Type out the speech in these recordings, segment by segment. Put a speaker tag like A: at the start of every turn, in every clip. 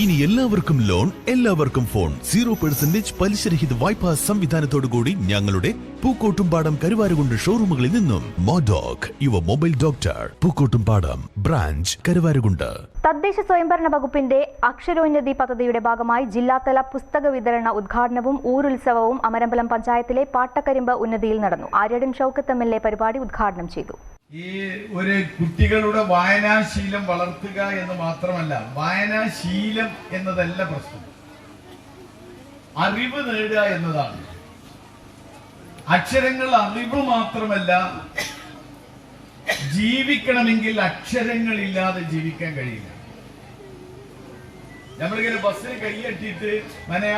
A: ഇനി എല്ലാവർക്കും ലോൺ, എല്ലാവർക്കും ഫോൺ. 0% പലിശരഹിത വായ്പാ സംവിധാനത്തോടുകൂടി ഞങ്ങളുടെ പൂക്കോട്ടുംപാടം കരുവാരുകുണ്ട് ഷോറൂമുകളിൽ നിന്നും. Modoc your mobile doctor, Pookkottumpadam branch, Karuvarakundu.
B: തദ്ദേശ സ്വയംഭരണ വകുപ്പിന്റെ അക്ഷരോന്നതി പദ്ധതിയുടെ ഭാഗമായി ജില്ലാതല പുസ്തക വിതരണ ഉദ്ഘാടനവും ഊരുത്സവവും അമരമ്പലം പഞ്ചായത്തിലെ പാട്ടക്കരിമ്പ് ഉന്നതിയിൽ നടന്നു. ആര്യടൻ ഷൗക്കത്ത് MLA പരിപാടി ഉദ്ഘാടനം ചെയ്തു.
C: ഈ ഒരു കുട്ടികളുടെ വായനാശീലം വളർത്തുക എന്ന് മാത്രമല്ല, വായനാശീലം എന്നതല്ല പ്രശ്നം, അറിവ് നേടുക എന്നതാണ്. അക്ഷരങ്ങൾ അറിവ് മാത്രമല്ല, ജീവിക്കണമെങ്കിൽ അക്ഷരങ്ങളില്ലാതെ ജീവിക്കാൻ കഴിയില്ല. നമ്മളിങ്ങനെ ബസ്സിന് കൈയ്യട്ടിയിട്ട്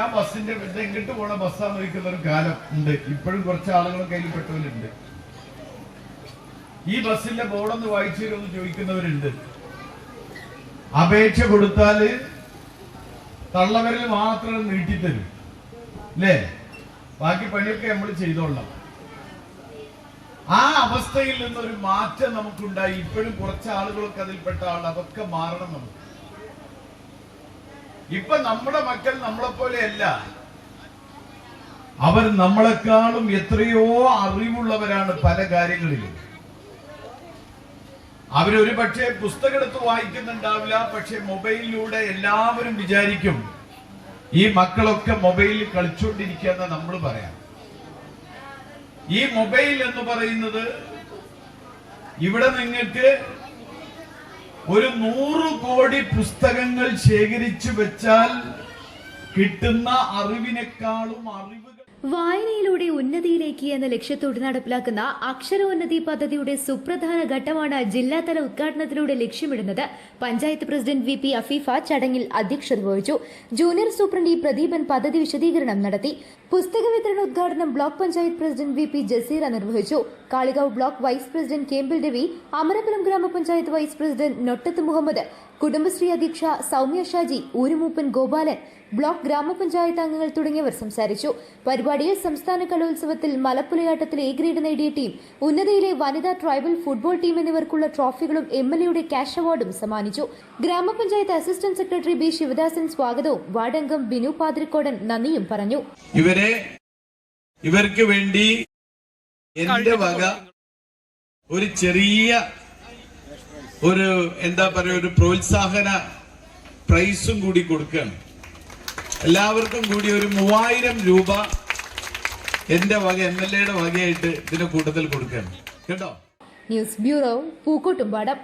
C: ആ ബസ്സിന്റെ എങ്ങോട്ട് പോണ ബസ്സാന്ന് ചോദിക്കുന്ന ഒരു കാലം ഉണ്ട്. ഇപ്പോഴും കുറച്ച് ആളുകളും കയ്യിൽ പെട്ടവരുണ്ട്. ഈ ബസ്സിന്റെ ബോർഡൊന്ന് വായിച്ചു തരുമെന്ന് ചോദിക്കുന്നവരുണ്ട്. അപേക്ഷ കൊടുത്താല് തള്ളവരിൽ മാത്രം നീട്ടിത്തരും അല്ലേ, ബാക്കി പണിയൊക്കെ നമ്മൾ ചെയ്തോളാം. ആ അവസ്ഥയിൽ നിന്നൊരു മാറ്റം നമുക്കുണ്ടായി. ഇപ്പോഴും കുറച്ച് ആളുകളൊക്കെ അതിൽപ്പെട്ട ആൾ, അതൊക്കെ മാറണം നമുക്ക്. ഇപ്പൊ നമ്മുടെ മക്കൾ നമ്മളെപ്പോലെയല്ല, അവർ നമ്മളെക്കാളും എത്രയോ അറിവുള്ളവരാണ് പല കാര്യങ്ങളിലും. അവരൊരു പക്ഷേ പുസ്തകം എടുത്ത് വായിക്കുന്നുണ്ടാവില്ല, പക്ഷെ മൊബൈലിലൂടെ എല്ലാവരും വിചാരിക്കും ഈ മക്കളൊക്കെ മൊബൈലിൽ കളിച്ചുകൊണ്ടിരിക്കുക നമ്മൾ പറയാം. ഈ മൊബൈൽ എന്ന് പറയുന്നത് ഇവിടെ നിങ്ങൾക്ക് ഒരു 100 കോടി പുസ്തകങ്ങൾ ശേഖരിച്ചു വെച്ചാൽ കിട്ടുന്ന അറിവിനേക്കാളും അറിവുകൾ.
D: വായനയിലൂടെ ഉന്നതിയിലേക്ക് എന്ന ലക്ഷ്യത്തോടെ നടപ്പിലാക്കുന്ന അക്ഷരോന്നതി പദ്ധതിയുടെ സുപ്രധാന ഘട്ടമാണ് ജില്ലാതല ഉദ്ഘാടനത്തിലൂടെ ലക്ഷ്യമിടുന്നത്. പഞ്ചായത്ത് പ്രസിഡന്റ് VP അഫീഫ ചടങ്ങിൽ അധ്യക്ഷത വഹിച്ചു. ജൂനിയർ സൂപ്രണ്ട് പ്രദീപൻ പദ്ധതി വിശദീകരണം നടത്തി. പുസ്തക വിതരണ ഉദ്ഘാടനം block panchayat president VP Jaseera നിർവഹിച്ചു. Kalikavu block vice president Kembil Ravi, Amarappuram ഗ്രാമപഞ്ചായത്ത് വൈസ് പ്രസിഡന്റ് നൊട്ടത്ത് മുഹമ്മദ്, കുടുംബശ്രീ അധ്യക്ഷ സൗമ്യ ഷാജി, ഊരുമൂപ്പൻ ഗോപാലൻ, ബ്ലോക്ക് ഗ്രാമപഞ്ചായത്ത് അംഗങ്ങൾ തുടങ്ങിയവർ സംസാരിച്ചു. പരിപാടിയിൽ സംസ്ഥാന കലോത്സവത്തിൽ മലപ്പുലയാട്ടത്തിൽ A ഗ്രേഡ് നേടിയ ടീം, ഉന്നതിയിലെ വനിതാ ട്രൈബൽ ഫുട്ബോൾ ടീം എന്നിവർക്കുള്ള ട്രോഫികളും MLAയുടെ ക്യാഷ് അവാർഡും സമ്മാനിച്ചു. ഗ്രാമപഞ്ചായത്ത് അസിസ്റ്റന്റ് സെക്രട്ടറി B ശിവദാസൻ സ്വാഗതവും വാർഡ് അംഗം ബിനു പാതിരിക്കോടൻ നന്ദിയും പറഞ്ഞു.
C: ഇവർക്ക് വേണ്ടി എന്റെ വക ഒരു ചെറിയ ഒരു പ്രോത്സാഹന പ്രൈസും കൂടി കൊടുക്കുകയാണ്. എല്ലാവർക്കും കൂടി ഒരു 3000 രൂപ എന്റെ വക MLAയുടെ വകയായിട്ട് ഇതിന്റെ കൂട്ടത്തിൽ കൊടുക്കുകയാണ് കേട്ടോ.
D: News bureau, Pookkottumpadam.